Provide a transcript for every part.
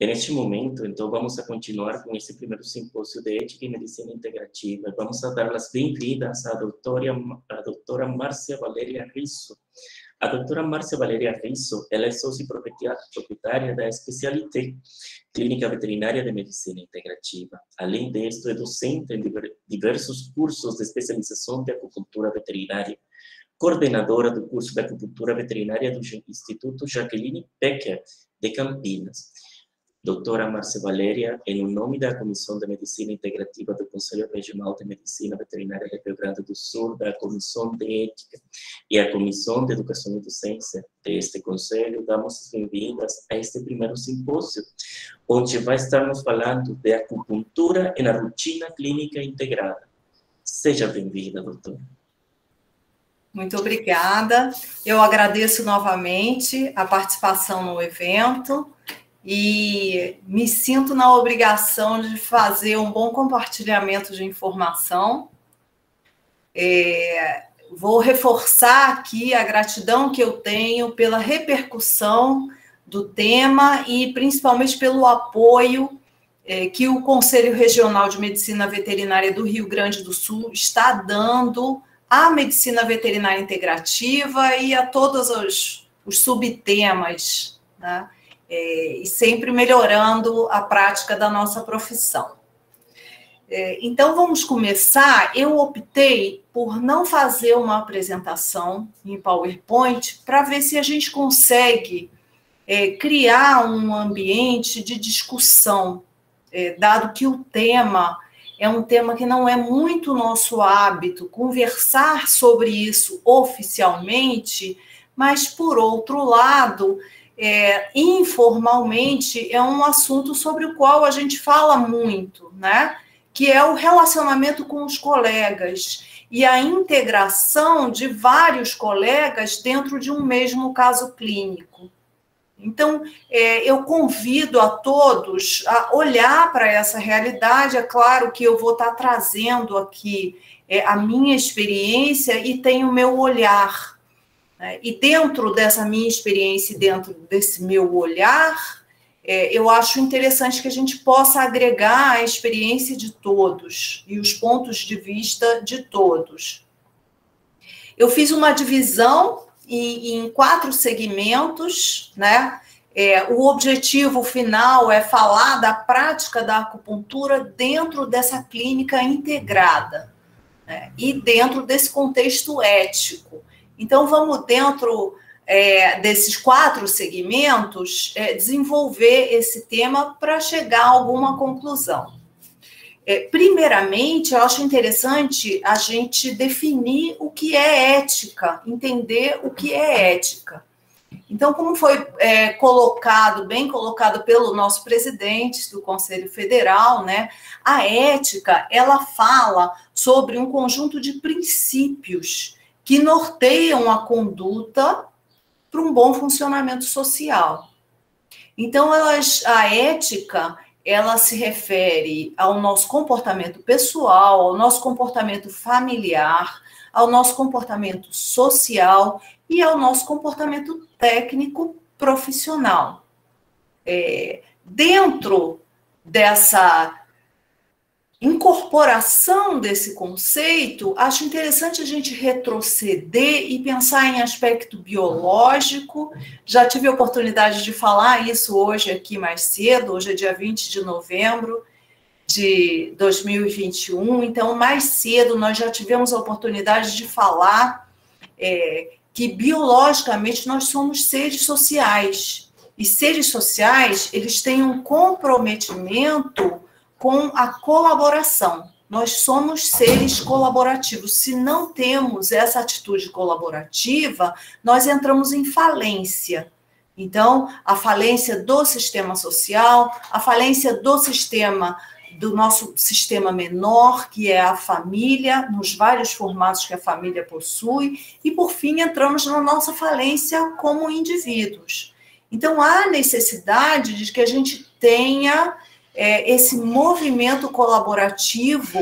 Neste momento, então, vamos a continuar com esse primeiro simpósio de Ética e Medicina Integrativa. Vamos a dar as bem-vindas à doutora Márcia Valéria Risso. A doutora Márcia Valéria Risso, ela é sócia proprietária da Especialité Clínica Veterinária de Medicina Integrativa. Além disso, é docente em diversos cursos de especialização de acupuntura veterinária, coordenadora do curso de acupuntura veterinária do Instituto Jacqueline Becker de Campinas. Doutora Márcia Valéria, em nome da Comissão de Medicina Integrativa do Conselho Regional de Medicina Veterinária de Rio Grande do Sul, da Comissão de Ética e a Comissão de Educação e Docência deste Conselho, damos as bem-vindas a este primeiro simpósio, onde vai estarmos falando de acupuntura e na rotina clínica integrada. Seja bem-vinda, doutora. Muito obrigada. Eu agradeço novamente a participação no evento e me sinto na obrigação de fazer um bom compartilhamento de informação. Vou reforçar aqui a gratidão que eu tenho pela repercussão do tema e principalmente pelo apoio que o Conselho Regional de Medicina Veterinária do Rio Grande do Sul está dando à medicina veterinária integrativa e a todos os subtemas, né? E sempre melhorando a prática da nossa profissão. Então, vamos começar. Eu optei por não fazer uma apresentação em PowerPoint para ver se a gente consegue criar um ambiente de discussão, dado que o tema é um tema que não é muito nosso hábito conversar sobre isso oficialmente, mas, por outro lado, informalmente, é um assunto sobre o qual a gente fala muito, né? Que é o relacionamento com os colegas e a integração de vários colegas dentro de um mesmo caso clínico. Então, eu convido a todos a olhar para essa realidade. É claro que eu vou estar trazendo aqui a minha experiência e tenho o meu olhar. E dentro dessa minha experiência, dentro desse meu olhar, eu acho interessante que a gente possa agregar a experiência de todos e os pontos de vista de todos. Eu fiz uma divisão em 4 segmentos, né? O objetivo final é falar da prática da acupuntura dentro dessa clínica integrada, né? E dentro desse contexto ético. Então, vamos, dentro desses 4 segmentos, desenvolver esse tema para chegar a alguma conclusão. Primeiramente, eu acho interessante a gente definir o que é ética, entender o que é ética. Então, como foi bem colocado pelo nosso presidente do Conselho Federal, né, a ética, ela fala sobre um conjunto de princípios que norteiam a conduta para um bom funcionamento social. Então, a ética, ela se refere ao nosso comportamento pessoal, ao nosso comportamento familiar, ao nosso comportamento social e ao nosso comportamento técnico profissional. Dentro dessa incorporação desse conceito, acho interessante a gente retroceder e pensar em aspecto biológico. Já tive a oportunidade de falar isso hoje aqui mais cedo, hoje é dia 20 de novembro de 2021, então mais cedo nós já tivemos a oportunidade de falar que biologicamente nós somos seres sociais, e seres sociais, eles têm um comprometimento com a colaboração. Nós somos seres colaborativos. Se não temos essa atitude colaborativa, nós entramos em falência. Então, a falência do sistema social, a falência do nosso sistema menor, que é a família, nos vários formatos que a família possui, e, por fim, entramos na nossa falência como indivíduos. Então, há necessidade de que a gente tenha esse movimento colaborativo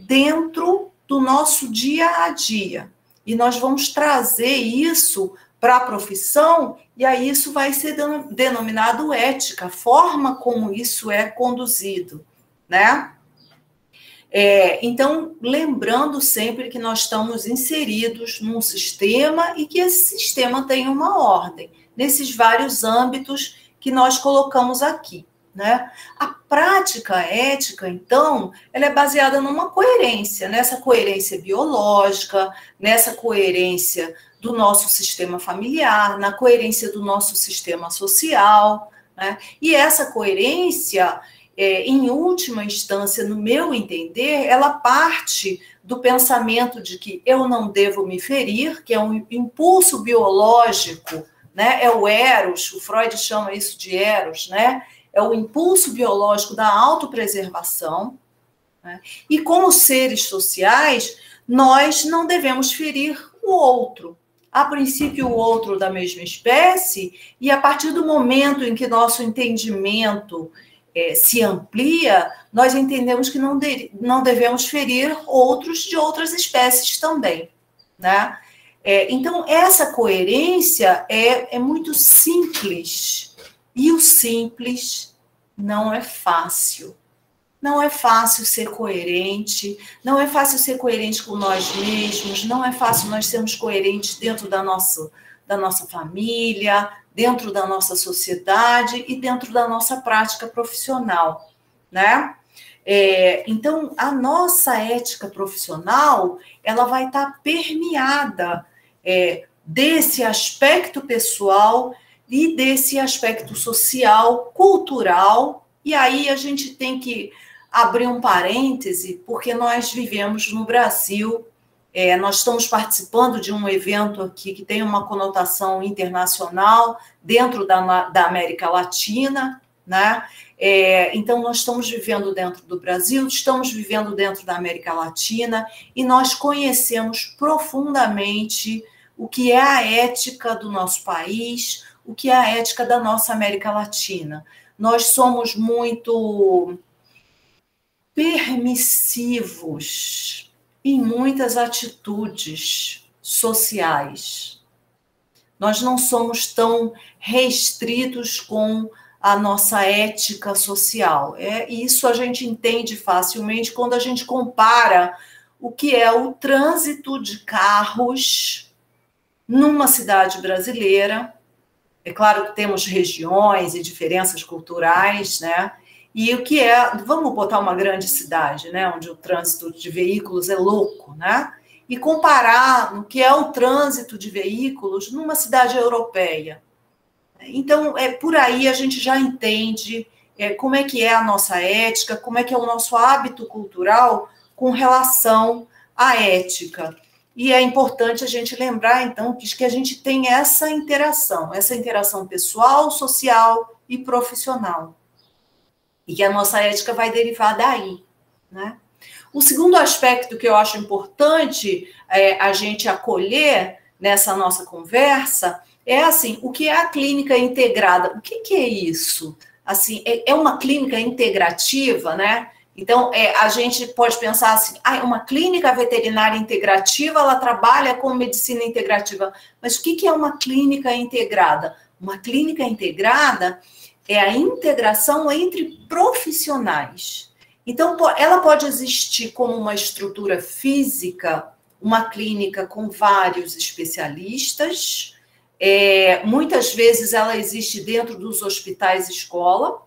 dentro do nosso dia a dia. E nós vamos trazer isso para a profissão, e aí isso vai ser denominado ética, a forma como isso é conduzido, né? Então, lembrando sempre que nós estamos inseridos num sistema e que esse sistema tem uma ordem, nesses vários âmbitos que nós colocamos aqui, né? A prática ética, então, ela é baseada numa coerência, nessa coerência biológica, nessa coerência do nosso sistema familiar, na coerência do nosso sistema social, né? E essa coerência, em última instância, no meu entender, ela parte do pensamento de que eu não devo me ferir, que é um impulso biológico, né? É o eros, o Freud chama isso de eros, né? É o impulso biológico da autopreservação, né? E como seres sociais, nós não devemos ferir o outro. A princípio, o outro da mesma espécie, e a partir do momento em que nosso entendimento se amplia, nós entendemos que não devemos ferir outros de outras espécies também, né? Então, essa coerência é muito simples, e o simples não é fácil. Não é fácil ser coerente, não é fácil ser coerente com nós mesmos, não é fácil nós sermos coerentes dentro da nossa família, dentro da nossa sociedade e dentro da nossa prática profissional, né? Então, a nossa ética profissional, ela vai estar permeada desse aspecto pessoal e desse aspecto social, cultural, e aí a gente tem que abrir um parêntese, porque nós vivemos no Brasil, nós estamos participando de um evento aqui que tem uma conotação internacional dentro da América Latina, né? Então, nós estamos vivendo dentro do Brasil, estamos vivendo dentro da América Latina, e nós conhecemos profundamente o que é a ética do nosso país, o que é a ética da nossa América Latina. Nós somos muito permissivos em muitas atitudes sociais. Nós não somos tão restritos com a nossa ética social. Isso a gente entende facilmente quando a gente compara o que é o trânsito de carros numa cidade brasileira. É claro que temos regiões e diferenças culturais, né? E o que vamos botar uma grande cidade, né? Onde o trânsito de veículos é louco, né? E comparar o que é o trânsito de veículos numa cidade europeia. Então, por aí a gente já entende como é que é a nossa ética, como é que é o nosso hábito cultural com relação à ética. E é importante a gente lembrar, então, que a gente tem essa interação pessoal, social e profissional. E que a nossa ética vai derivar daí, né? O segundo aspecto que eu acho importante a gente acolher nessa nossa conversa assim, o que é a clínica integrada? O que é isso? Assim, é uma clínica integrativa, né? Então, a gente pode pensar assim, uma clínica veterinária integrativa, ela trabalha com medicina integrativa. Mas o que é uma clínica integrada? Uma clínica integrada é a integração entre profissionais. Então, ela pode existir como uma estrutura física, uma clínica com vários especialistas. Muitas vezes ela existe dentro dos hospitais escola,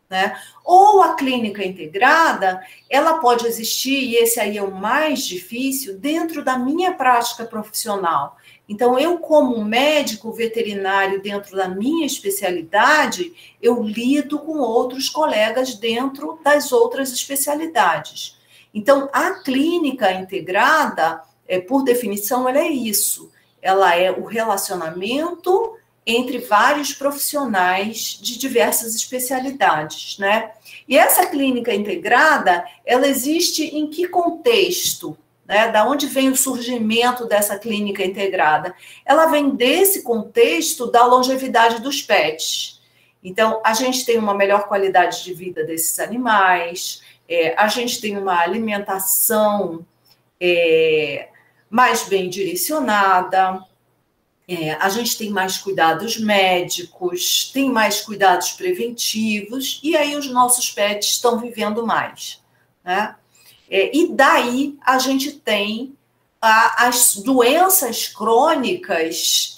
né? Ou a clínica integrada, ela pode existir, e esse aí é o mais difícil, dentro da minha prática profissional. Então, eu, como médico veterinário, dentro da minha especialidade, eu lido com outros colegas dentro das outras especialidades. Então, a clínica integrada, por definição, ela é isso. Ela é o relacionamento entre vários profissionais de diversas especialidades, né? E essa clínica integrada, ela existe em que contexto? Né? Da onde vem o surgimento dessa clínica integrada? Ela vem desse contexto da longevidade dos pets. Então, a gente tem uma melhor qualidade de vida desses animais, a gente tem uma alimentação mais bem direcionada, A gente tem mais cuidados médicos, tem mais cuidados preventivos, e aí os nossos pets estão vivendo mais, né? E daí a gente tem as doenças crônicas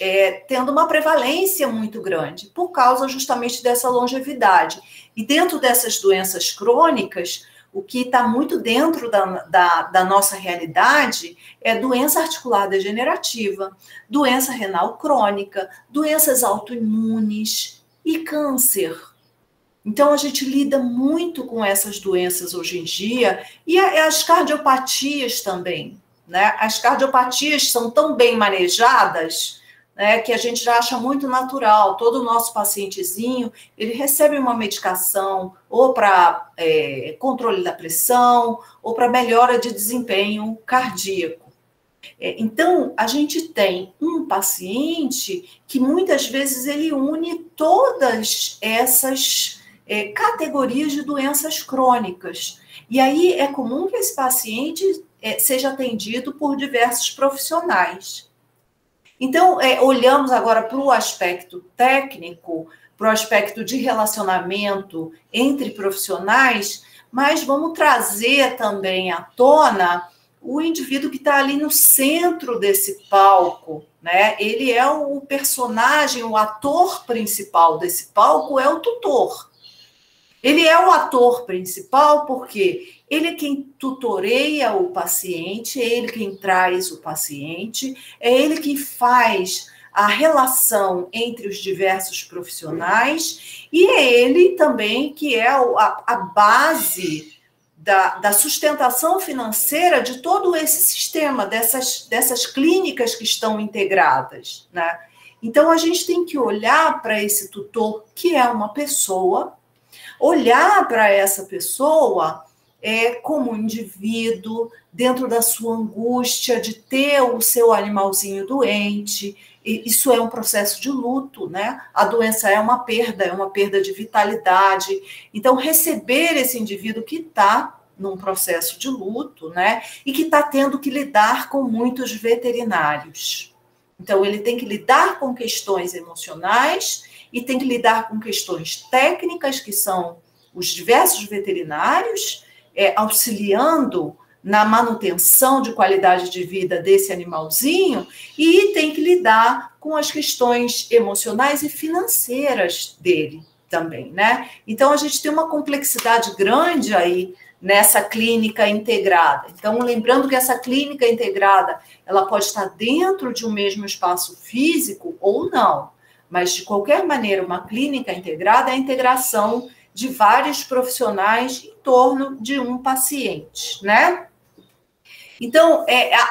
tendo uma prevalência muito grande, por causa justamente dessa longevidade. E dentro dessas doenças crônicas, o que está muito dentro da nossa realidade é doença articular degenerativa, doença renal crônica, doenças autoimunes e câncer. Então, a gente lida muito com essas doenças hoje em dia, e as cardiopatias também, né? As cardiopatias são tão bem manejadas, né, que a gente já acha muito natural. Todo o nosso pacientezinho, ele recebe uma medicação ou para controle da pressão, ou para melhora de desempenho cardíaco. Então, a gente tem um paciente que muitas vezes ele une todas essas categorias de doenças crônicas. E aí é comum que esse paciente seja atendido por diversos profissionais. Então, olhamos agora para o aspecto técnico, para o aspecto de relacionamento entre profissionais, mas vamos trazer também à tona o indivíduo que está ali no centro desse palco, né? Ele é o personagem, o ator principal desse palco é o tutor. Ele é o ator principal porque ele é quem tutoreia o paciente, é ele quem traz o paciente, é ele que faz a relação entre os diversos profissionais e é ele também que é a base da sustentação financeira de todo esse sistema, dessas clínicas que estão integradas, né? Então, a gente tem que olhar para esse tutor, que é uma pessoa, olhar para essa pessoa como um indivíduo, dentro da sua angústia de ter o seu animalzinho doente. Isso é um processo de luto, né? A doença é uma perda de vitalidade. Então, receber esse indivíduo que está num processo de luto, né? E que está tendo que lidar com muitos veterinários. Então, ele tem que lidar com questões emocionais e tem que lidar com questões técnicas, que são os diversos veterinários, auxiliando na manutenção de qualidade de vida desse animalzinho, e tem que lidar com as questões emocionais e financeiras dele também, né? Então, a gente tem uma complexidade grande aí nessa clínica integrada. Então, lembrando que essa clínica integrada, ela pode estar dentro de um mesmo espaço físico ou não, mas, de qualquer maneira, uma clínica integrada é a integração de vários profissionais em torno de um paciente, né? Então,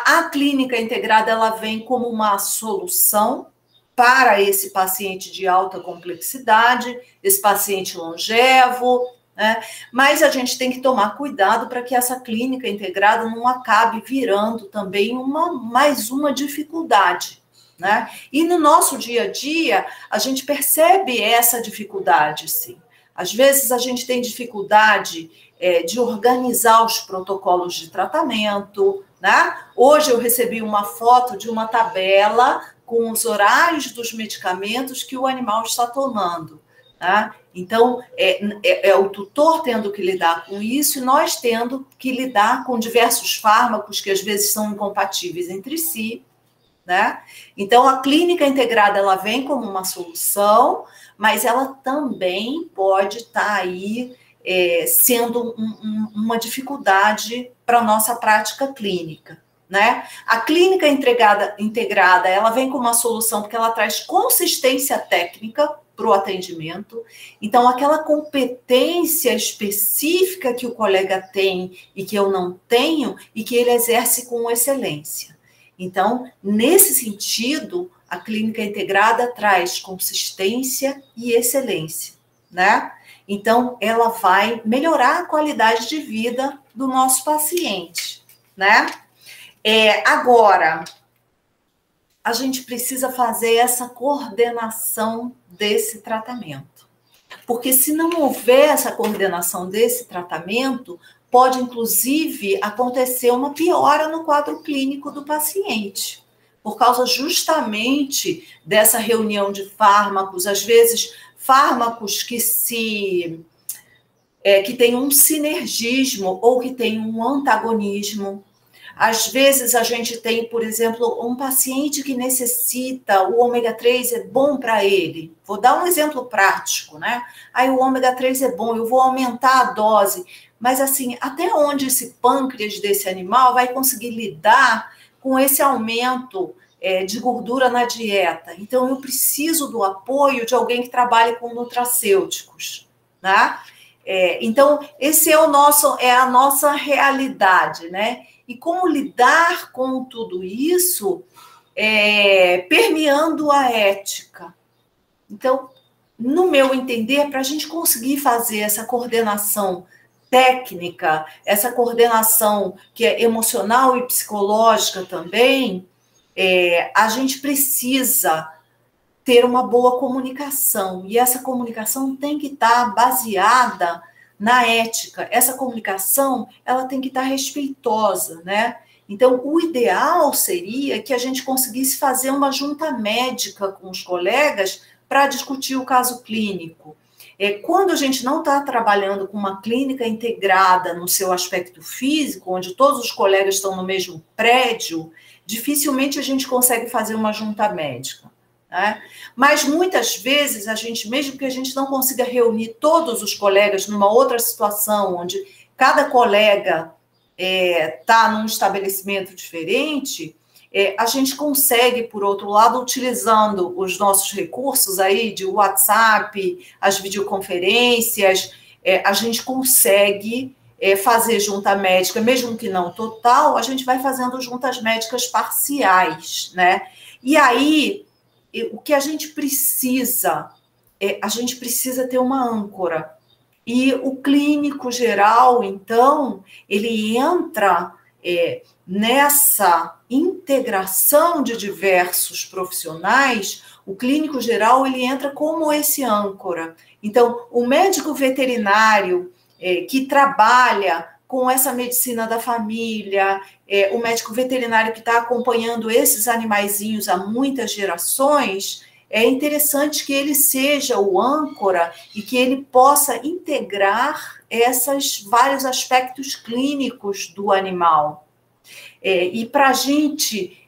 a clínica integrada, ela vem como uma solução para esse paciente de alta complexidade, esse paciente longevo, né? Mas a gente tem que tomar cuidado para que essa clínica integrada não acabe virando também mais uma dificuldade, né? E no nosso dia a dia, a gente percebe essa dificuldade, sim. Às vezes a gente tem dificuldade de organizar os protocolos de tratamento, né? Hoje eu recebi uma foto de uma tabela com os horários dos medicamentos que o animal está tomando, tá? Então, é o tutor tendo que lidar com isso e nós tendo que lidar com diversos fármacos que às vezes são incompatíveis entre si, né? Então, a clínica integrada, ela vem como uma solução, mas ela também pode estar aí sendo uma dificuldade para a nossa prática clínica, né? A clínica integrada, ela vem como uma solução porque ela traz consistência técnica para o atendimento. Então, aquela competência específica que o colega tem e que eu não tenho e que ele exerce com excelência. Então, nesse sentido, a clínica integrada traz consistência e excelência, né? Então, ela vai melhorar a qualidade de vida do nosso paciente, né? Agora, a gente precisa fazer essa coordenação desse tratamento. Porque se não houver essa coordenação desse tratamento, pode, inclusive, acontecer uma piora no quadro clínico do paciente. por causa justamente dessa reunião de fármacos, às vezes fármacos que que tem um sinergismo ou que tem um antagonismo. Às vezes a gente tem, por exemplo, um paciente que necessita, o ômega 3 é bom para ele. Vou dar um exemplo prático, né? Aí o ômega 3 é bom, eu vou aumentar a dose. Mas assim, até onde esse pâncreas desse animal vai conseguir lidar com esse aumento de gordura na dieta? Então eu preciso do apoio de alguém que trabalhe com nutracêuticos, né? Então, esse é a nossa realidade, né? E como lidar com tudo isso, permeando a ética. Então, no meu entender, para a gente conseguir fazer essa coordenação técnica, essa coordenação que é emocional e psicológica também, a gente precisa ter uma boa comunicação, e essa comunicação tem que estar baseada na ética. Essa comunicação, ela tem que estar respeitosa, né? Então, o ideal seria que a gente conseguisse fazer uma junta médica com os colegas para discutir o caso clínico. Quando a gente não está trabalhando com uma clínica integrada no seu aspecto físico, onde todos os colegas estão no mesmo prédio, dificilmente a gente consegue fazer uma junta médica. Né? Mas muitas vezes a gente, mesmo que a gente não consiga reunir todos os colegas numa outra situação, onde cada colega está num estabelecimento diferente, a gente consegue, por outro lado, utilizando os nossos recursos aí de WhatsApp, as videoconferências, a gente consegue fazer junta médica, mesmo que não total, a gente vai fazendo juntas médicas parciais, né? E aí o que a gente precisa ter uma âncora. E o clínico geral, então, ele entra nessa integração de diversos profissionais. O clínico geral, ele entra como esse âncora. Então, o médico veterinário que trabalha com essa medicina da família, o médico veterinário que está acompanhando esses animaizinhos há muitas gerações, é interessante que ele seja o âncora e que ele possa integrar esses vários aspectos clínicos do animal. E para a gente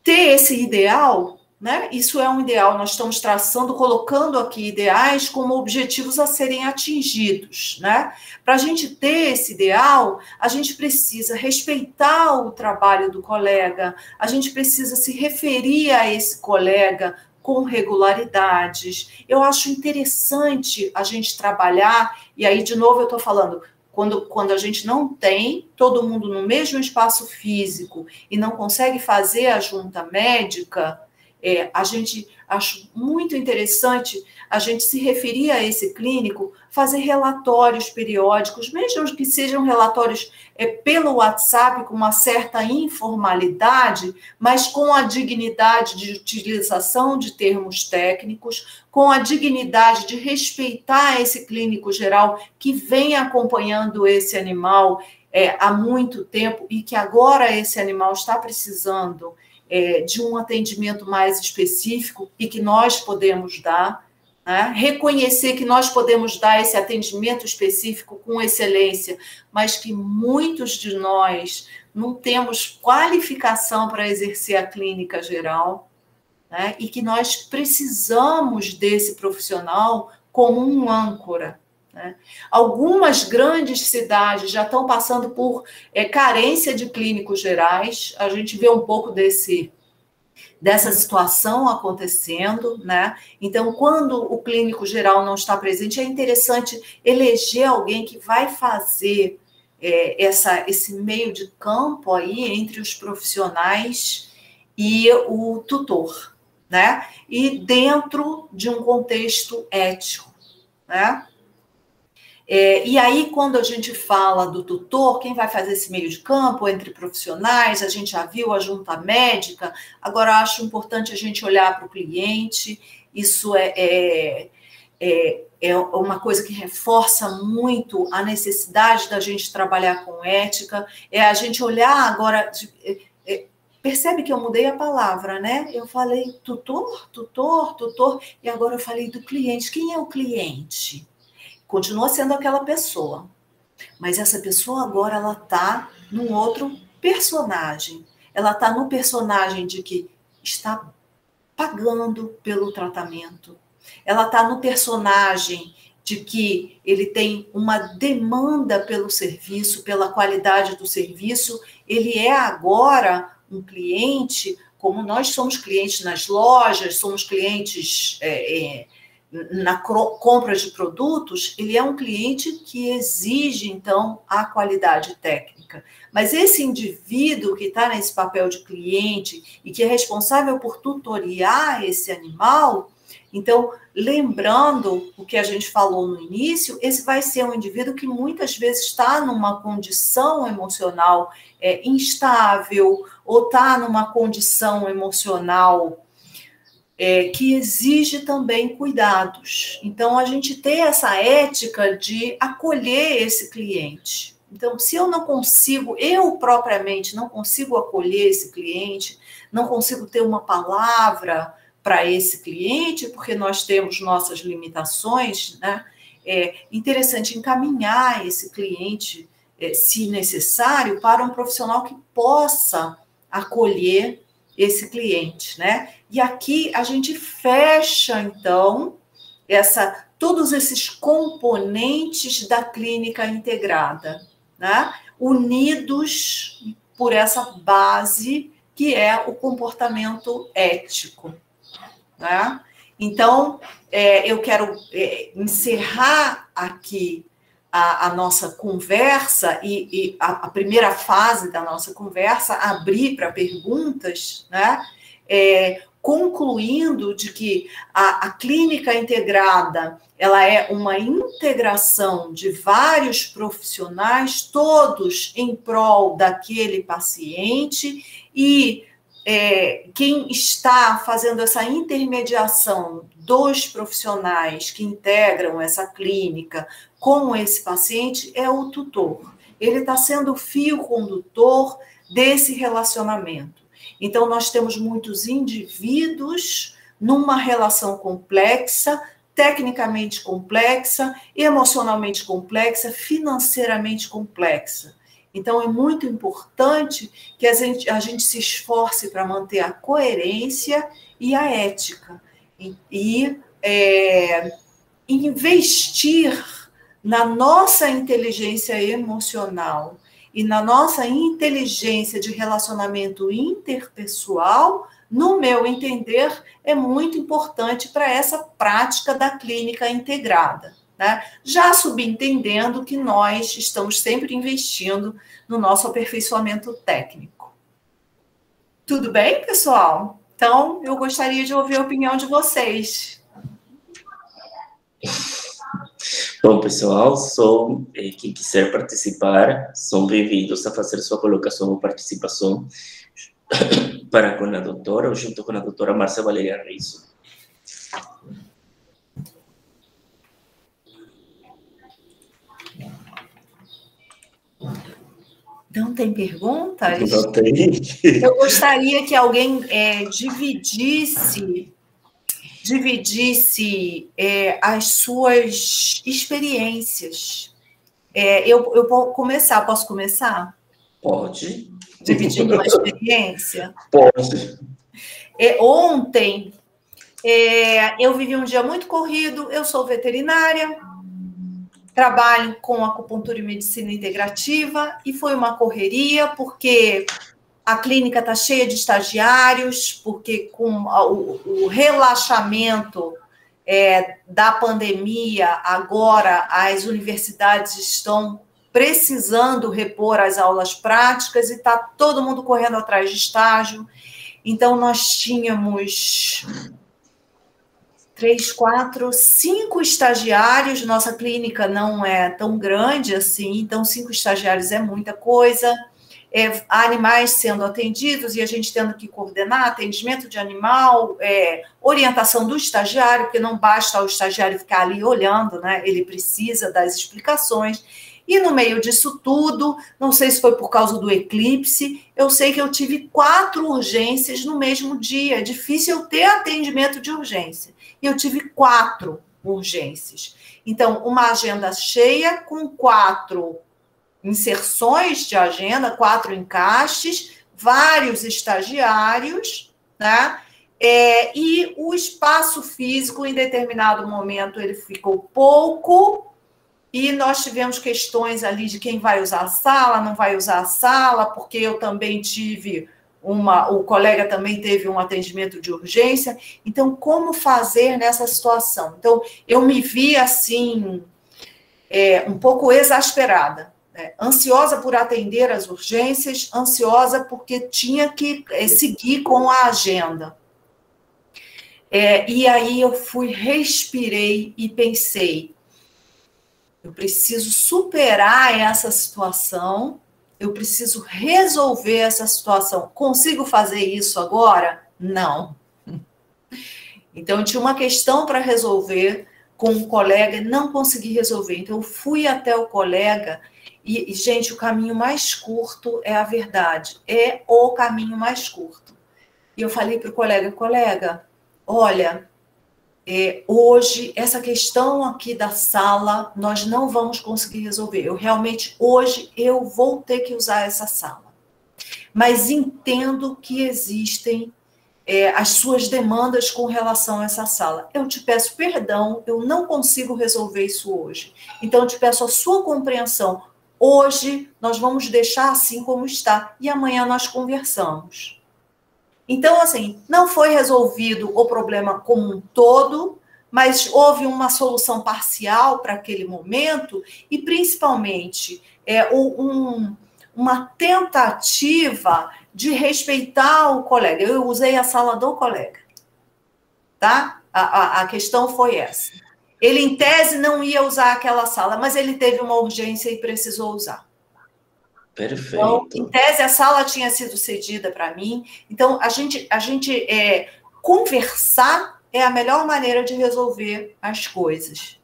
ter esse ideal, né? Isso é um ideal, nós estamos traçando, colocando aqui ideais como objetivos a serem atingidos, né? Para a gente ter esse ideal, a gente precisa respeitar o trabalho do colega, a gente precisa se referir a esse colega com regularidades. Eu acho interessante a gente trabalhar, e aí, de novo, eu estou falando, quando a gente não tem todo mundo no mesmo espaço físico e não consegue fazer a junta médica, a gente acha muito interessante a gente se referir a esse clínico, fazer relatórios periódicos, mesmo que sejam relatórios pelo WhatsApp, com uma certa informalidade, mas com a dignidade de utilização de termos técnicos, com a dignidade de respeitar esse clínico geral que vem acompanhando esse animal há muito tempo e que agora esse animal está precisando de um atendimento mais específico e que nós podemos dar, né? Reconhecer que nós podemos dar esse atendimento específico com excelência, mas que muitos de nós não temos qualificação para exercer a clínica geral, né? E que nós precisamos desse profissional como um âncora. Né? Algumas grandes cidades já estão passando por carência de clínicos gerais, a gente vê um pouco dessa situação acontecendo, né? Então, quando o clínico geral não está presente, é interessante eleger alguém que vai fazer esse meio de campo aí entre os profissionais e o tutor, né? E dentro de um contexto ético, né? E aí, quando a gente fala do tutor, quem vai fazer esse meio de campo entre profissionais, a gente já viu a junta médica, agora acho importante a gente olhar para o cliente, isso é uma coisa que reforça muito a necessidade da gente trabalhar com ética, a gente olhar agora percebe que eu mudei a palavra, né? Eu falei tutor, tutor, tutor, e agora eu falei do cliente. Quem é o cliente? Continua sendo aquela pessoa, mas essa pessoa agora ela está num outro personagem. Ela está no personagem de que está pagando pelo tratamento. Ela está no personagem de que ele tem uma demanda pelo serviço, pela qualidade do serviço. Ele é agora um cliente, como nós somos clientes nas lojas, somos clientes na compra de produtos, ele é um cliente que exige, então, a qualidade técnica. Mas esse indivíduo que está nesse papel de cliente e que é responsável por tutoriar esse animal, então, lembrando o que a gente falou no início, esse vai ser um indivíduo que muitas vezes está numa condição emocional instável ou está numa condição emocional que exige também cuidados. Então, a gente tem essa ética de acolher esse cliente. Então, se eu não consigo, eu propriamente não consigo acolher esse cliente, não consigo ter uma palavra para esse cliente, porque nós temos nossas limitações, né? É interessante encaminhar esse cliente, se necessário, para um profissional que possa acolher esse cliente, né? E aqui a gente fecha, então, todos esses componentes da clínica integrada, né? Unidos por essa base que é o comportamento ético, né? Então, eu quero encerrar aqui a nossa conversa e a primeira fase da nossa conversa, abrir para perguntas, né? Concluindo de que a clínica integrada ela é uma integração de vários profissionais, todos em prol daquele paciente, e quem está fazendo essa intermediação dos profissionais que integram essa clínica com esse paciente é o tutor. Ele está sendo o fio condutor desse relacionamento. Então, nós temos muitos indivíduos numa relação complexa, tecnicamente complexa, emocionalmente complexa, financeiramente complexa. Então, é muito importante que a gente se esforce para manter a coerência e a ética. E investir na nossa inteligência emocional e na nossa inteligência de relacionamento interpessoal, no meu entender, é muito importante para essa prática da clínica integrada, né? Já subentendendo que nós estamos sempre investindo no nosso aperfeiçoamento técnico. Tudo bem, pessoal? Então, eu gostaria de ouvir a opinião de vocês. Bom, pessoal, quem quiser participar, são bem-vindos a fazer sua colocação ou participação para com a doutora, ou junto com a doutora Márcia Valéria Risso. Não tem perguntas? Não tem. Eu gostaria que alguém dividisse as suas experiências. Eu vou começar, posso começar? Pode. Dividindo uma experiência? Pode. Ontem, eu vivi um dia muito corrido, eu sou veterinária, trabalho com acupuntura e medicina integrativa, e foi uma correria, porque a clínica está cheia de estagiários, porque com o relaxamento da pandemia, agora as universidades estão precisando repor as aulas práticas e está todo mundo correndo atrás de estágio. Então, nós tínhamos 3, 4, 5 estagiários. Nossa clínica não é tão grande assim, então 5 estagiários é muita coisa. Animais sendo atendidos e a gente tendo que coordenar atendimento de animal, orientação do estagiário, porque não basta o estagiário ficar ali olhando, né? Ele precisa das explicações. E no meio disso tudo, não sei se foi por causa do eclipse, eu sei que eu tive 4 urgências no mesmo dia. É difícil eu ter atendimento de urgência. E eu tive 4 urgências. Então, uma agenda cheia com 4 inserções de agenda, 4 encaixes, vários estagiários, né? E o espaço físico, em determinado momento, ele ficou pouco, e nós tivemos questões ali de quem vai usar a sala, não vai usar a sala, porque eu também tive o colega também teve um atendimento de urgência. Então, como fazer nessa situação? Então, eu me vi assim, um pouco exasperada, né? Ansiosa por atender as urgências, ansiosa porque tinha que seguir com a agenda. E aí eu respirei e pensei, eu preciso superar essa situação, eu preciso resolver essa situação. Consigo fazer isso agora? Não. Então, eu tinha uma questão para resolver com um colega e não consegui resolver. Então, eu fui até o colega e, gente, o caminho mais curto é a verdade. É o caminho mais curto. E eu falei para o colega, olha, hoje, essa questão aqui da sala, nós não vamos conseguir resolver. Hoje, eu vou ter que usar essa sala. Mas entendo que existem as suas demandas com relação a essa sala. Eu te peço perdão, eu não consigo resolver isso hoje. Então, eu te peço a sua compreensão. Hoje, nós vamos deixar assim como está, e amanhã nós conversamos. Então, assim, não foi resolvido o problema como um todo, mas houve uma solução parcial para aquele momento, e principalmente uma tentativa de respeitar o colega. Eu usei a sala do colega, tá? A questão foi essa. Ele, em tese, não ia usar aquela sala, mas ele teve uma urgência e precisou usar. Perfeito. Então, em tese, a sala tinha sido cedida para mim. Então, a gente conversar é a melhor maneira de resolver as coisas.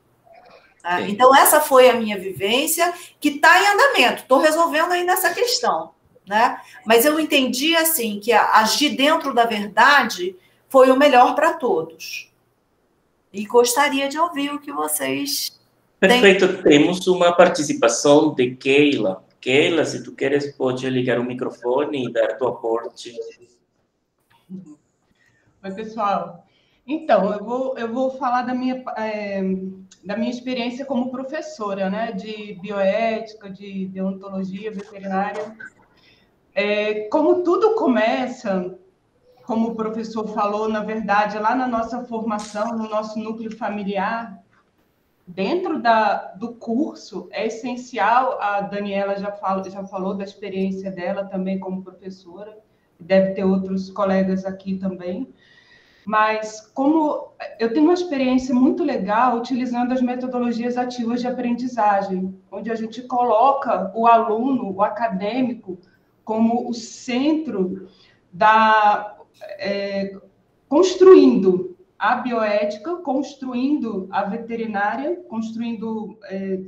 Tá? Então, essa foi a minha vivência, que está em andamento. Estou resolvendo ainda essa questão, né? Mas eu entendi, assim, que agir dentro da verdade foi o melhor para todos. E gostaria de ouvir o que vocês Perfeito. Temos uma participação de Keila. Keila, se tu queres, pode ligar o microfone e dar teu aporte. Oi, pessoal. Então, eu vou falar da minha experiência como professora, né, de bioética, de deontologia veterinária. Como tudo começa, como o professor falou, na verdade, lá na nossa formação, no nosso núcleo familiar, dentro do curso, é essencial, a Daniela já falou da experiência dela também como professora, deve ter outros colegas aqui também, mas como eu tenho uma experiência muito legal utilizando as metodologias ativas de aprendizagem, onde a gente coloca o aluno, o acadêmico, como o centro construindo a bioética, construindo a veterinária,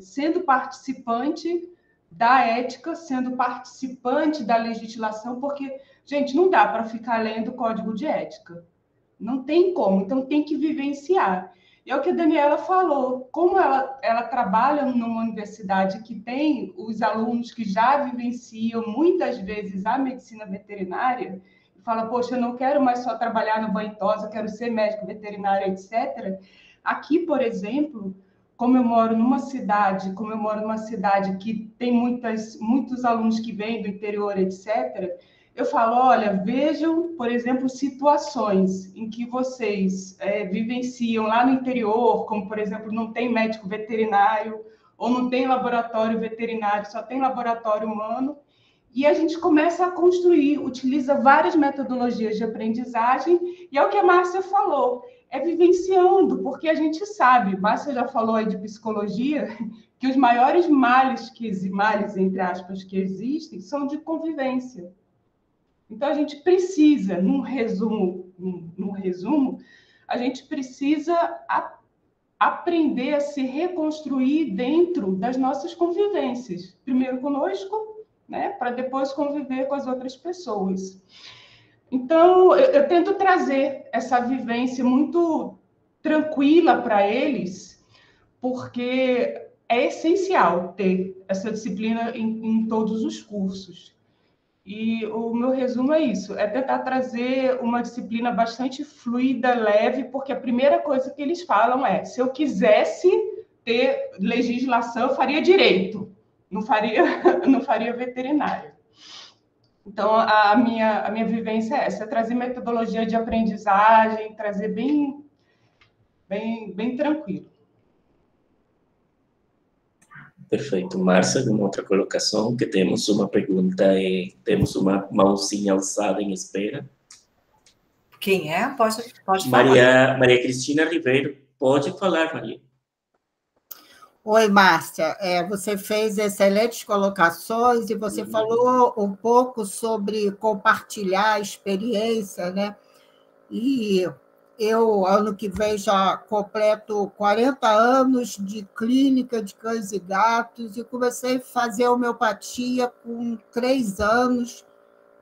sendo participante da ética, sendo participante da legislação, porque, gente, não dá para ficar lendo código de ética. Não tem como, então tem que vivenciar. E é o que a Daniela falou, como ela trabalha numa universidade que tem os alunos que já vivenciam muitas vezes a medicina veterinária, fala, poxa, eu não quero mais só trabalhar no banho e tosa, eu quero ser médico veterinário, etc. Aqui, por exemplo, como eu moro numa cidade que tem muitos alunos que vêm do interior, etc., eu falo, olha, vejam, por exemplo, situações em que vocês vivenciam lá no interior, como, por exemplo, não tem médico veterinário, ou não tem laboratório veterinário, só tem laboratório humano, e a gente começa a construir, utiliza várias metodologias de aprendizagem, e é o que a Márcia falou, é vivenciando, porque a gente sabe, Márcia já falou aí de psicologia, que os maiores males, entre aspas, que existem, são de convivência. Então, a gente precisa, num resumo, a gente precisa aprender a se reconstruir dentro das nossas convivências. Primeiro conosco, né, para depois conviver com as outras pessoas. Então, eu tento trazer essa vivência muito tranquila para eles, porque é essencial ter essa disciplina em todos os cursos. E o meu resumo é isso, é tentar trazer uma disciplina bastante fluida, leve, porque a primeira coisa que eles falam é, se eu quisesse ter legislação, eu faria direito, não faria veterinária. Então, a minha vivência é essa, é trazer metodologia de aprendizagem, trazer bem tranquilo. Perfeito. Márcia, alguma outra colocação? Que temos uma pergunta e temos uma mãozinha alçada em espera. Quem é? Pode falar. Maria Cristina Ribeiro. Pode falar, Maria. Oi, Márcia. Você fez excelentes colocações e você falou um pouco sobre compartilhar a experiência, né? E eu, ano que vem, já completo 40 anos de clínica de cães e gatos e comecei a fazer homeopatia com 3 anos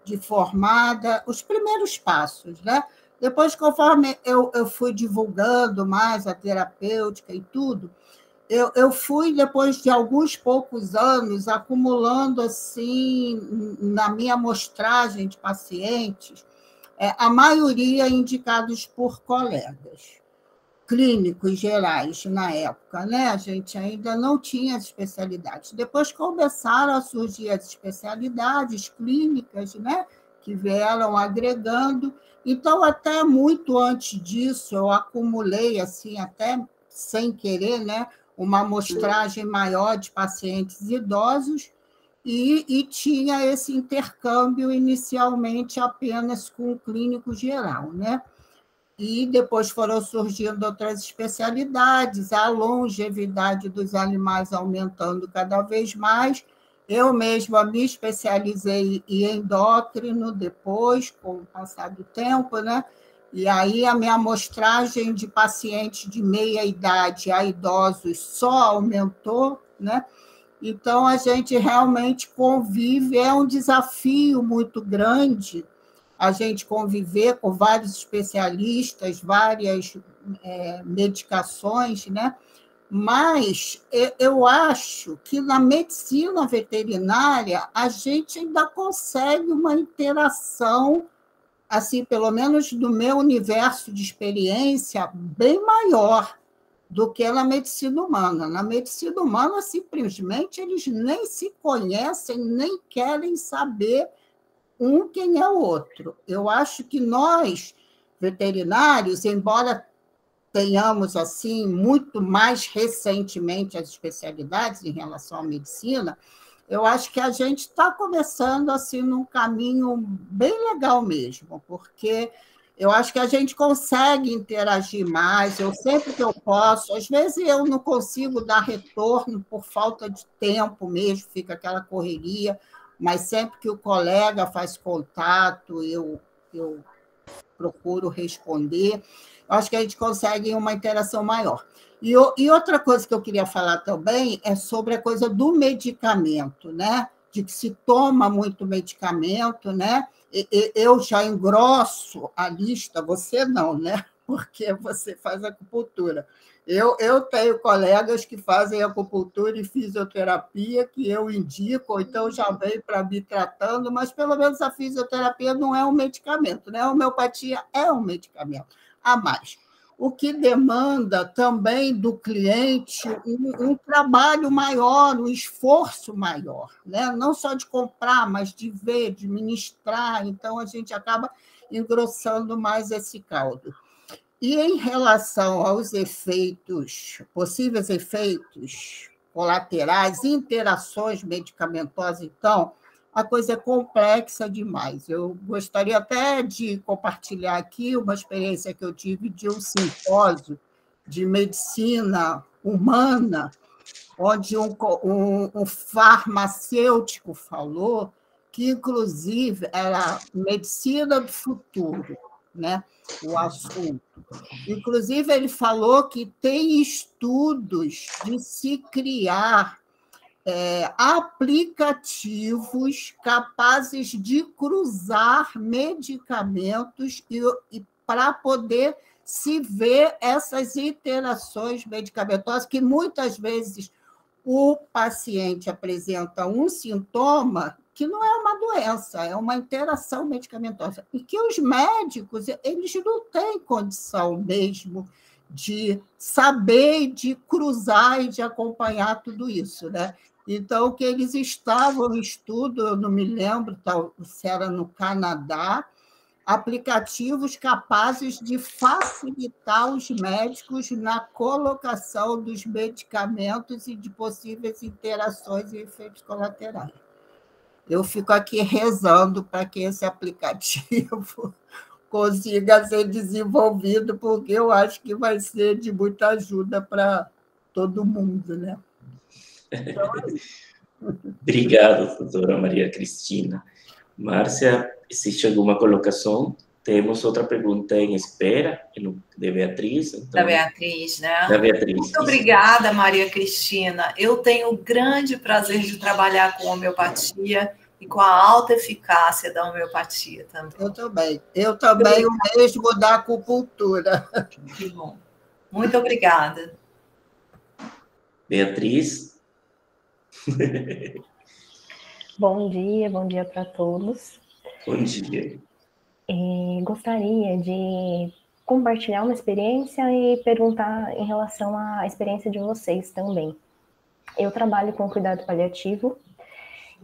de formada, os primeiros passos, né? Depois, conforme eu fui divulgando mais a terapêutica e tudo, eu fui, depois de alguns poucos anos, acumulando, assim, na minha amostragem de pacientes, a maioria indicados por colegas, clínicos gerais, na época, né? A gente ainda não tinha as especialidades. Depois começaram a surgir as especialidades clínicas, né? Que vieram agregando. Então, até muito antes disso, eu acumulei, assim, até sem querer, né? Uma amostragem maior de pacientes idosos e tinha esse intercâmbio inicialmente apenas com o clínico geral, né? E depois foram surgindo outras especialidades, a longevidade dos animais aumentando cada vez mais. Eu mesma me especializei em endócrino depois, com o passar do tempo, né? E aí a minha amostragem de pacientes de meia idade a idosos só aumentou, né? Então, a gente realmente convive, é um desafio muito grande a gente conviver com vários especialistas, várias medicações, né? Mas eu acho que na medicina veterinária a gente ainda consegue uma interação, assim, pelo menos do meu universo de experiência, bem maior do que na medicina humana. Na medicina humana, simplesmente, eles nem se conhecem, nem querem saber quem é o outro. Eu acho que nós, veterinários, embora tenhamos, assim, muito mais recentemente as especialidades em relação à medicina, eu acho que a gente está começando, assim, num caminho bem legal mesmo, porque eu acho que a gente consegue interagir mais, eu sempre que eu posso, às vezes eu não consigo dar retorno por falta de tempo mesmo, fica aquela correria, mas sempre que o colega faz contato, eu procuro responder. Eu acho que a gente consegue uma interação maior. E outra coisa que eu queria falar também é sobre a coisa do medicamento, né? De que se toma muito medicamento, né? Eu já engrosso a lista, você não, né? Porque você faz acupuntura. Eu tenho colegas que fazem acupuntura e fisioterapia, que eu indico, ou então já vem para me tratando, mas pelo menos a fisioterapia não é um medicamento, né? A homeopatia é um medicamento a mais. O que demanda também do cliente um trabalho maior, um esforço maior, né? Não só de comprar, mas de ver, de ministrar. Então, a gente acaba engrossando mais esse caldo. E em relação aos possíveis efeitos colaterais, interações medicamentosas, então, a coisa é complexa demais. Eu gostaria até de compartilhar aqui uma experiência que eu tive de um simpósio de medicina humana, onde um farmacêutico falou que, inclusive, era medicina do futuro, né, o assunto. Inclusive, ele falou que tem estudos de se criar aplicativos capazes de cruzar medicamentos e para poder se ver essas interações medicamentosas, que muitas vezes o paciente apresenta um sintoma que não é uma doença, é uma interação medicamentosa, e que os médicos eles não têm condição mesmo de saber, de cruzar e de acompanhar tudo isso, né? Então, que eles estavam em estudo, eu não me lembro se era no Canadá, aplicativos capazes de facilitar os médicos na colocação dos medicamentos e de possíveis interações e efeitos colaterais. Eu fico aqui rezando para que esse aplicativo consiga ser desenvolvido, porque eu acho que vai ser de muita ajuda para todo mundo, né? Então, Obrigado, doutora Maria Cristina. Márcia, existe alguma colocação? Temos outra pergunta em espera, de Beatriz. Então, da Beatriz, né? Da Beatriz. Muito obrigada, Maria Cristina. Eu tenho o grande prazer de trabalhar com homeopatia e com a alta eficácia da homeopatia também. Eu também. Eu também, o mesmo da acupuntura. Que bom. Muito obrigada. Beatriz. Bom dia para todos. Bom dia. Gostaria de compartilhar uma experiência e perguntar em relação à experiência de vocês também. Eu trabalho com cuidado paliativo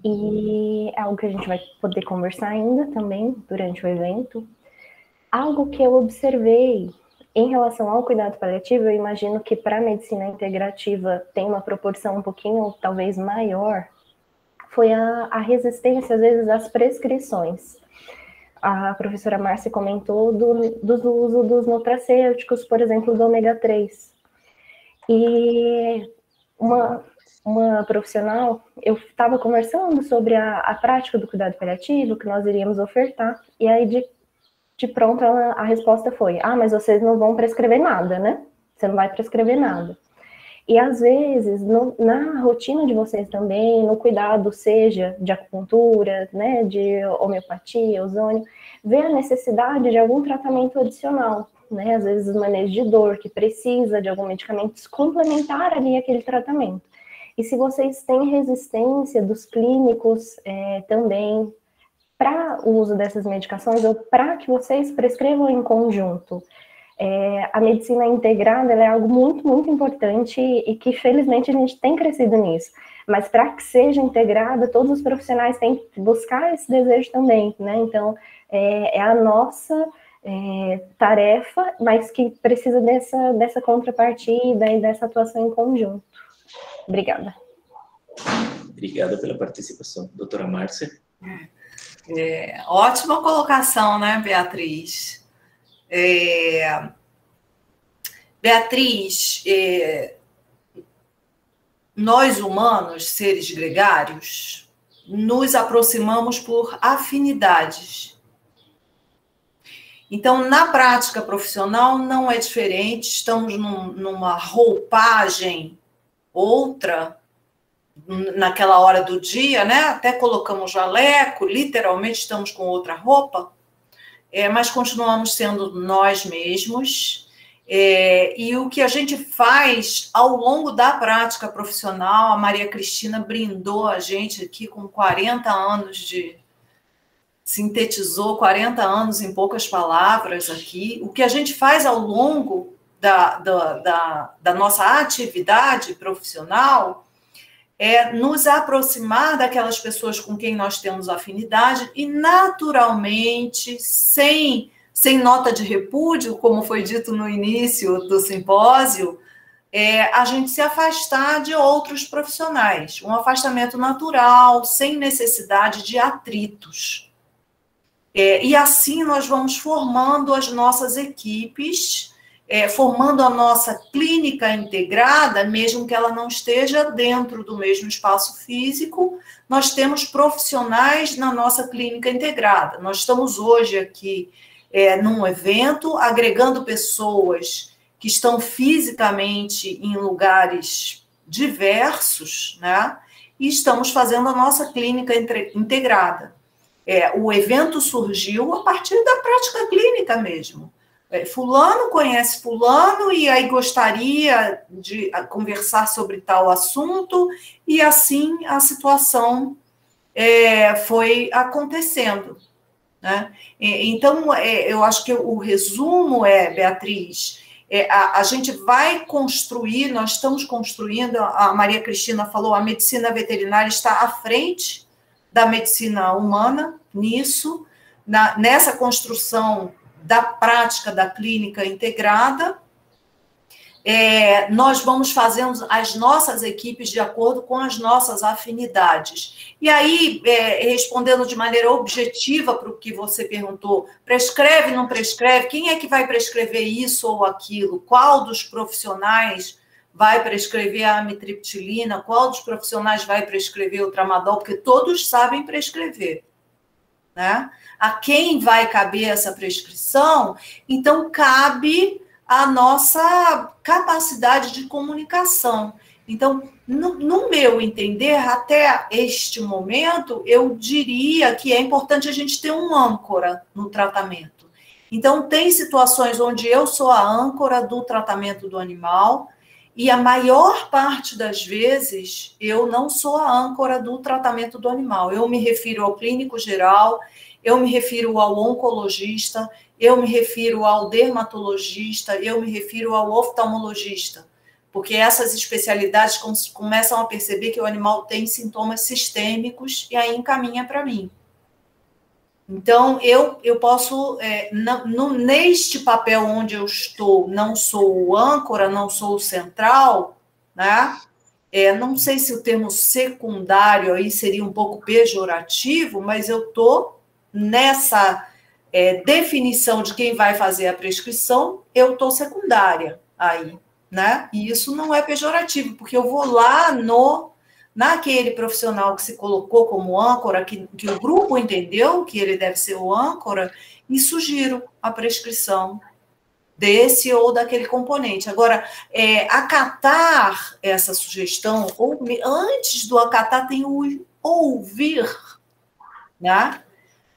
e é algo que a gente vai poder conversar ainda também durante o evento. Algo que eu observei em relação ao cuidado paliativo, eu imagino que para a medicina integrativa tem uma proporção um pouquinho, talvez, maior, foi a resistência, às vezes, às prescrições. A professora Márcia comentou do uso dos nutracêuticos, por exemplo, do ômega 3. E uma profissional, eu estava conversando sobre a prática do cuidado paliativo, que nós iríamos ofertar, e aí de pronto a resposta foi: mas vocês não vão prescrever nada, né? Você não vai prescrever nada. E às vezes, na rotina de vocês também, no cuidado, seja de acupuntura, né, de homeopatia, ozônio, vê a necessidade de algum tratamento adicional, né? Às vezes manejo de dor, que precisa de algum medicamento complementar ali aquele tratamento. E se vocês têm resistência dos clínicos também para o uso dessas medicações, ou para que vocês prescrevam em conjunto, a medicina integrada ela é algo muito, muito importante e que, felizmente, a gente tem crescido nisso. Mas para que seja integrada, todos os profissionais têm que buscar esse desejo também, né? Então, é a nossa tarefa, mas que precisa dessa contrapartida e dessa atuação em conjunto. Obrigada. Obrigado pela participação. Doutora Márcia. Ótima colocação, né, Beatriz? Beatriz, nós humanos, seres gregários, nos aproximamos por afinidades. Então, na prática profissional não é diferente, estamos numa roupagem outra, naquela hora do dia, né? Até colocamos jaleco, literalmente estamos com outra roupa, mas continuamos sendo nós mesmos. E o que a gente faz ao longo da prática profissional, a Maria Cristina brindou a gente aqui com 40 anos sintetizou 40 anos em poucas palavras aqui. O que a gente faz ao longo da nossa atividade profissional é nos aproximar daquelas pessoas com quem nós temos afinidade e, naturalmente, sem nota de repúdio, como foi dito no início do simpósio, a gente se afastar de outros profissionais. Um afastamento natural, sem necessidade de atritos. E assim nós vamos formando as nossas equipes, formando a nossa clínica integrada, mesmo que ela não esteja dentro do mesmo espaço físico, nós temos profissionais na nossa clínica integrada. Nós estamos hoje aqui num evento, agregando pessoas que estão fisicamente em lugares diversos, né? E estamos fazendo a nossa clínica integrada. O evento surgiu a partir da prática clínica mesmo. Fulano conhece fulano e aí gostaria de conversar sobre tal assunto, e assim a situação foi acontecendo, né? Então, eu acho que o resumo Beatriz, a gente vai construir, nós estamos construindo, a Maria Cristina falou, a medicina veterinária está à frente da medicina humana nisso, nessa construção da prática da clínica integrada. Nós vamos fazendo as nossas equipes de acordo com as nossas afinidades. E aí, respondendo de maneira objetiva para o que você perguntou, prescreve, não prescreve? Quem é que vai prescrever isso ou aquilo? Qual dos profissionais vai prescrever a amitriptilina? Qual dos profissionais vai prescrever o tramadol? Porque todos sabem prescrever, né? A quem vai caber essa prescrição? Então, cabe a nossa capacidade de comunicação. Então, no meu entender, até este momento, eu diria que é importante a gente ter um âncora no tratamento. Então, tem situações onde eu sou a âncora do tratamento do animal, e a maior parte das vezes eu não sou a âncora do tratamento do animal. Eu me refiro ao clínico geral, eu me refiro ao oncologista, eu me refiro ao dermatologista, eu me refiro ao oftalmologista, porque essas especialidades começam a perceber que o animal tem sintomas sistêmicos e aí encaminha para mim. Então, eu posso, neste papel onde eu estou, não sou o âncora, não sou o central, né? Não sei se o termo secundário aí seria um pouco pejorativo, mas eu estou nessa definição de quem vai fazer a prescrição, eu estou secundária aí, né? E isso não é pejorativo, porque eu vou lá naquele profissional que se colocou como âncora, que o grupo entendeu que ele deve ser o âncora, e sugiro a prescrição desse ou daquele componente. Agora, acatar essa sugestão, ou antes do acatar tem o ouvir, né?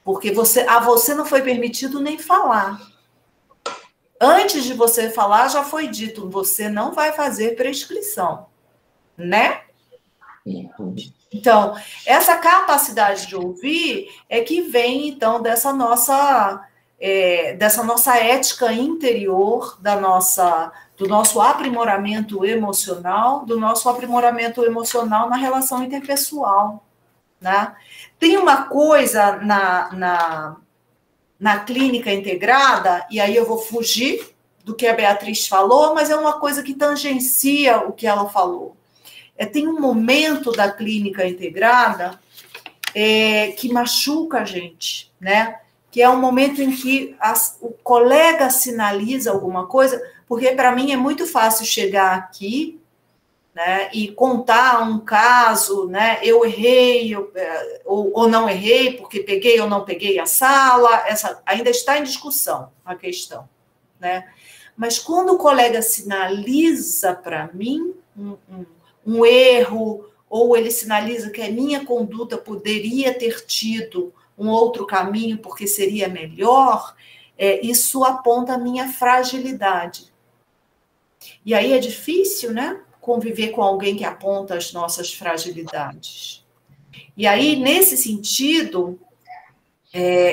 Porque a você não foi permitido nem falar. Antes de você falar, já foi dito, você não vai fazer prescrição, né? Então, essa capacidade de ouvir é que vem, então, dessa nossa ética interior, do nosso aprimoramento emocional, na relação interpessoal, né? Tem uma coisa na clínica integrada, e aí eu vou fugir do que a Beatriz falou, mas é uma coisa que tangencia o que ela falou. Tem um momento da clínica integrada que machuca a gente, né? Que é um momento em que o colega sinaliza alguma coisa, porque para mim é muito fácil chegar aqui, né, e contar um caso, né, eu errei, ou não errei, porque peguei ou não peguei a sala, ainda está em discussão a questão, né? Mas quando o colega sinaliza para mim um erro, ou ele sinaliza que a minha conduta poderia ter tido um outro caminho porque seria melhor, isso aponta a minha fragilidade. E aí é difícil, né? Conviver com alguém que aponta as nossas fragilidades. E aí, nesse sentido,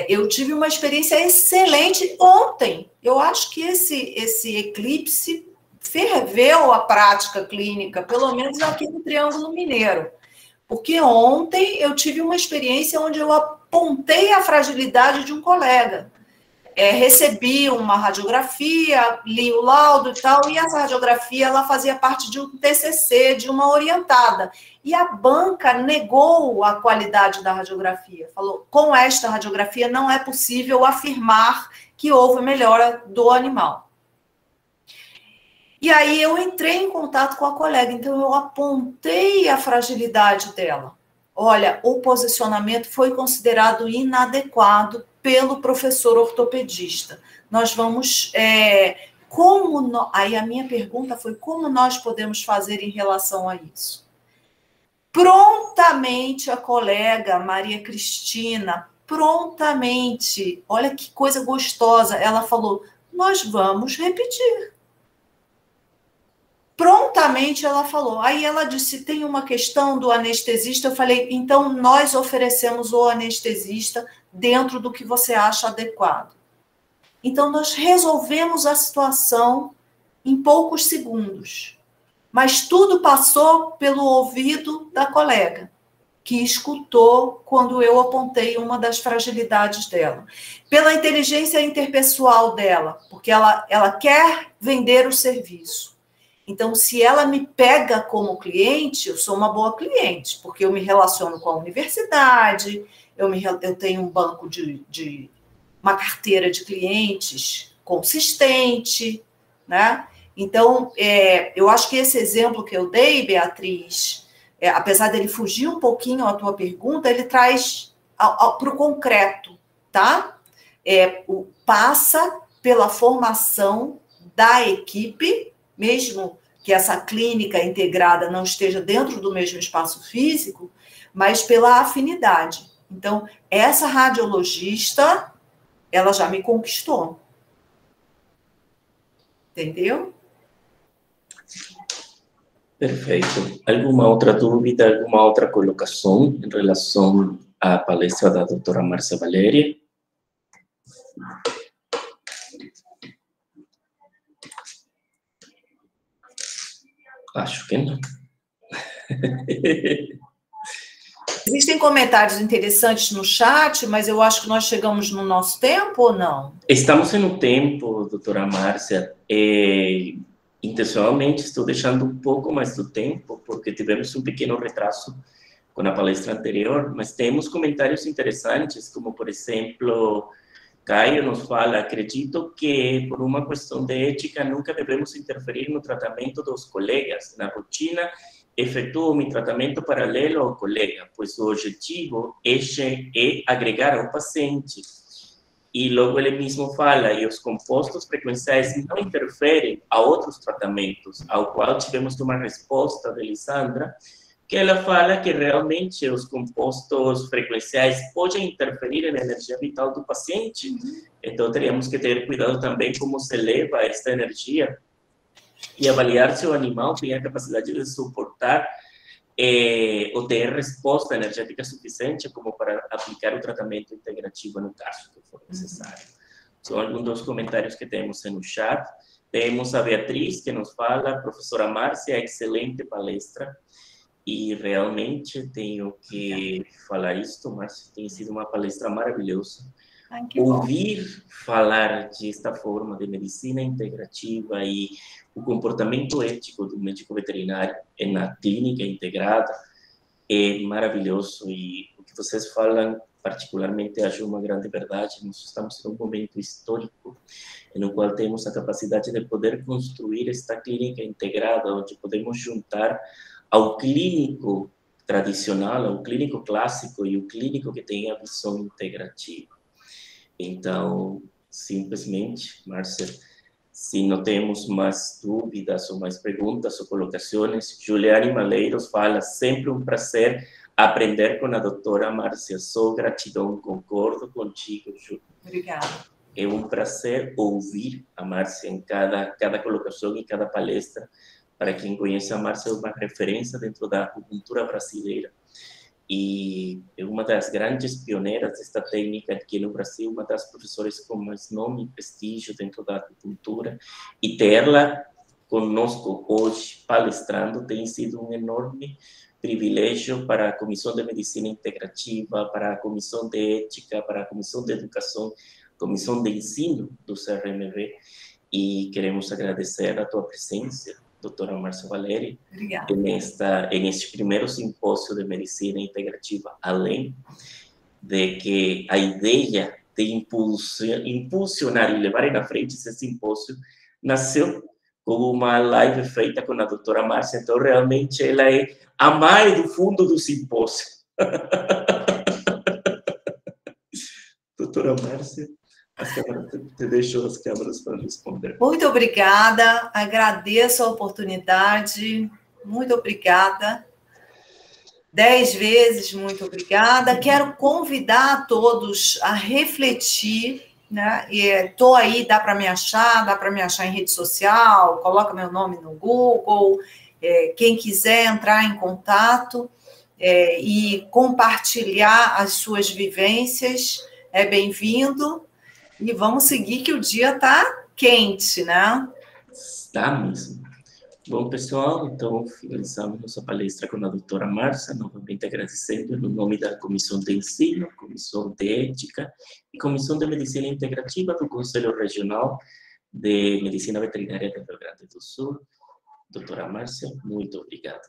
eu tive uma experiência excelente ontem. Eu acho que esse eclipse ferveu a prática clínica, pelo menos aqui no Triângulo Mineiro. Porque ontem eu tive uma experiência onde eu apontei a fragilidade de um colega. Recebi uma radiografia, li o laudo e tal, e essa radiografia ela fazia parte de um TCC, de uma orientada. E a banca negou a qualidade da radiografia. Falou, com esta radiografia não é possível afirmar que houve melhora do animal. E aí eu entrei em contato com a colega, então eu apontei a fragilidade dela. Olha, o posicionamento foi considerado inadequado pelo professor ortopedista. Nós vamos... Aí a minha pergunta foi como nós podemos fazer em relação a isso? Prontamente a colega Maria Cristina, prontamente, olha que coisa gostosa, ela falou, nós vamos repetir. Prontamente ela falou. Aí ela disse, tem uma questão do anestesista. Eu falei, então nós oferecemos o anestesista dentro do que você acha adequado. Então nós resolvemos a situação em poucos segundos. Mas tudo passou pelo ouvido da colega, que escutou quando eu apontei uma das fragilidades dela. Pela inteligência interpessoal dela, porque ela quer vender o serviço. Então, se ela me pega como cliente, eu sou uma boa cliente, porque eu me relaciono com a universidade, eu tenho um banco uma carteira de clientes consistente, né? Então, eu acho que esse exemplo que eu dei, Beatriz, apesar dele fugir um pouquinho à tua pergunta, ele traz para o concreto, tá? Passa pela formação da equipe, mesmo que essa clínica integrada não esteja dentro do mesmo espaço físico, mas pela afinidade. Então, essa radiologista, ela já me conquistou. Entendeu? Perfeito. Alguma outra dúvida, alguma outra colocação em relação à palestra da doutora Márcia Valéria? Acho que não. Existem comentários interessantes no chat, mas eu acho que nós chegamos no nosso tempo ou não? Estamos no tempo, doutora Márcia. Intencionalmente estou deixando um pouco mais do tempo, porque tivemos um pequeno retraso com a palestra anterior, mas temos comentários interessantes, como, por exemplo, Caio nos fala, acredito que, por uma questão de ética, nunca devemos interferir no tratamento dos colegas. Na rotina, efetuo meu tratamento paralelo ao colega, pois o objetivo é agregar ao paciente. E logo ele mesmo fala, e os compostos frequenciais não interferem a outros tratamentos, ao qual tivemos uma resposta de Lisandra, que ela fala que realmente os compostos frequenciais podem interferir na energia vital do paciente, então teríamos que ter cuidado também como se leva esta energia e avaliar se o animal tem a capacidade de suportar ou ter resposta energética suficiente como para aplicar o tratamento integrativo no caso que for necessário. São alguns dos comentários que temos no chat. Temos a Beatriz, que nos fala, professora Márcia, excelente palestra. E realmente tenho que falar isto, mas tem sido uma palestra maravilhosa. Ouvir falar desta forma de medicina integrativa e o comportamento ético do médico veterinário na clínica integrada é maravilhoso. E o que vocês falam, particularmente, acho uma grande verdade. Nós estamos em um momento histórico no qual temos a capacidade de poder construir esta clínica integrada, onde podemos juntar ao clínico tradicional, ao clínico clássico e o clínico que tem a visão integrativa. Então, simplesmente, Márcia, se não temos mais dúvidas ou mais perguntas ou colocações, Juliane Maleiros fala, sempre um prazer aprender com a doutora Márcia, só gratidão, concordo contigo, Ju. Obrigada. É um prazer ouvir a Márcia em cada colocação e cada palestra. Para quem conhece a Márcia, é uma referência dentro da acupuntura brasileira. E é uma das grandes pioneiras desta técnica aqui no Brasil, uma das professoras com mais nome e prestígio dentro da acupuntura. E tê-la conosco hoje, palestrando, tem sido um enorme privilégio para a Comissão de Medicina Integrativa, para a Comissão de Ética, para a Comissão de Educação, Comissão de Ensino do CRMV. E queremos agradecer a tua presença, doutora Márcia Valéria, neste primeiro simpósio de medicina integrativa, além de que a ideia de impulsionar e levar na frente esse simpósio nasceu com uma live feita com a doutora Márcia, então realmente ela é a mãe do fundo do simpósio. doutora Márcia, te deixo as câmeras para responder. Muito obrigada, agradeço a oportunidade, muito obrigada. 10 vezes muito obrigada. Quero convidar a todos a refletir, né? Estou aí, dá para me achar em rede social, coloca meu nome no Google, quem quiser entrar em contato e compartilhar as suas vivências, é bem-vindo. E vamos seguir que o dia está quente, né? Está mesmo. Bom, pessoal, então finalizamos nossa palestra com a doutora Márcia, novamente agradecendo no nome da Comissão de Ensino, Comissão de Ética e Comissão de Medicina Integrativa do Conselho Regional de Medicina Veterinária do Rio Grande do Sul. Doutora Márcia, muito obrigado.